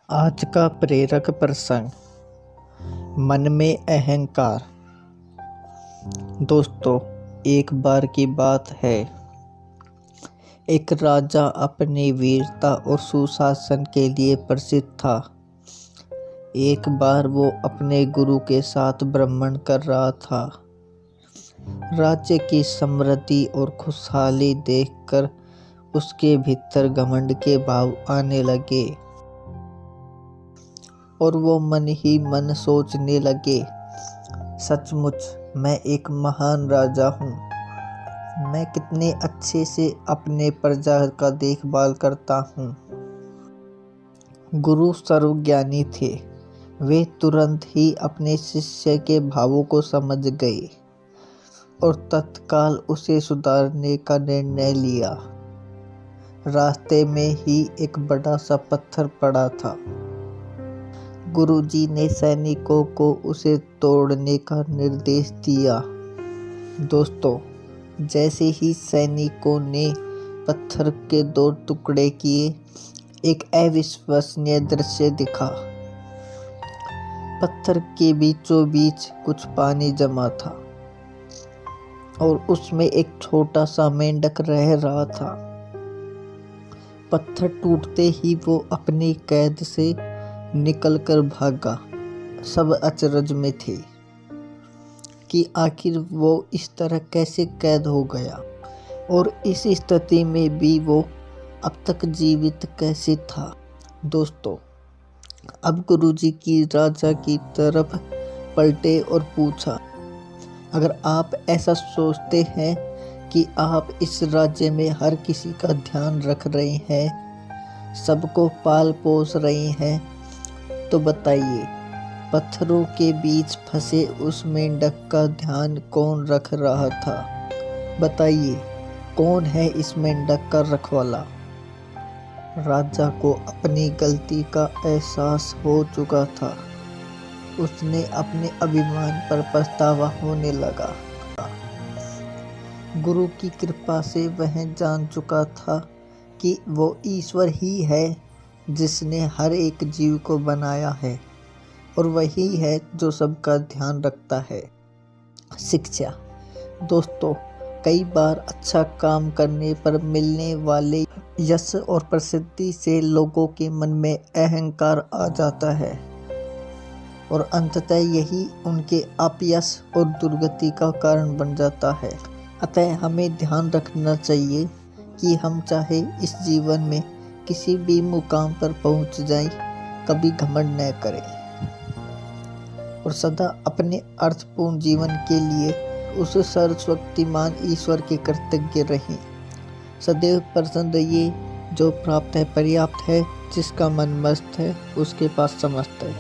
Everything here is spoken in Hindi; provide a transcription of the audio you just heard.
आज का प्रेरक प्रसंग, मन में अहंकार। दोस्तों, एक बार की बात है, एक राजा अपनी वीरता और सुशासन के लिए प्रसिद्ध था। एक बार वो अपने गुरु के साथ भ्रमण कर रहा था। राज्य की समृद्धि और खुशहाली देखकर उसके भीतर घमंड के भाव आने लगे और वो मन ही मन सोचने लगे, सचमुच मैं एक महान राजा हूँ। मैं कितने अच्छे से अपने प्रजा का देखभाल करता हूँ। गुरु सर्वज्ञानी थे। वे तुरंत ही अपने शिष्य के भावों को समझ गए और तत्काल उसे सुधारने का निर्णय लिया। रास्ते में ही एक बड़ा सा पत्थर पड़ा था। गुरुजी ने सैनिकों को उसे तोड़ने का निर्देश दिया। दोस्तों, जैसे ही सैनिकों ने पत्थर के 2 टुकड़े किए, एक अविश्वसनीय दृश्य दिखा। पत्थर के बीचों बीच कुछ पानी जमा था और उसमें एक छोटा सा मेंढक रह रहा था। पत्थर टूटते ही वो अपनी कैद से निकलकर भागा। सब अचरज में थे कि आखिर वो इस तरह कैसे कैद हो गया और इस स्थिति में भी वो अब तक जीवित कैसे था। दोस्तों, अब गुरुजी की राजा की तरफ पलटे और पूछा, अगर आप ऐसा सोचते हैं कि आप इस राज्य में हर किसी का ध्यान रख रहे हैं, सबको पाल पोस रहे हैं, तो बताइए, पत्थरों के बीच फंसे उस मेंढक का ध्यान कौन रख रहा था? बताइए, कौन है इस मेंढक का रखवाला? राजा को अपनी गलती का एहसास हो चुका था। उसने अपने अभिमान पर पछतावा होने लगा। गुरु की कृपा से वह जान चुका था कि वो ईश्वर ही है जिसने हर एक जीव को बनाया है और वही है जो सबका ध्यान रखता है। शिक्षा। दोस्तों, कई बार अच्छा काम करने पर मिलने वाले यश और प्रसिद्धि से लोगों के मन में अहंकार आ जाता है और अंततः यही उनके अपयश और दुर्गति का कारण बन जाता है। अतः हमें ध्यान रखना चाहिए कि हम चाहे इस जीवन में किसी भी मुकाम पर पहुंच जाएं, कभी घमंड न करें और सदा अपने अर्थपूर्ण जीवन के लिए उस सर्वशक्तिमान ईश्वर के कृतज्ञ रहें। सदैव प्रसन्न रहिए। जो प्राप्त है पर्याप्त है, जिसका मन मस्त है उसके पास समस्त है।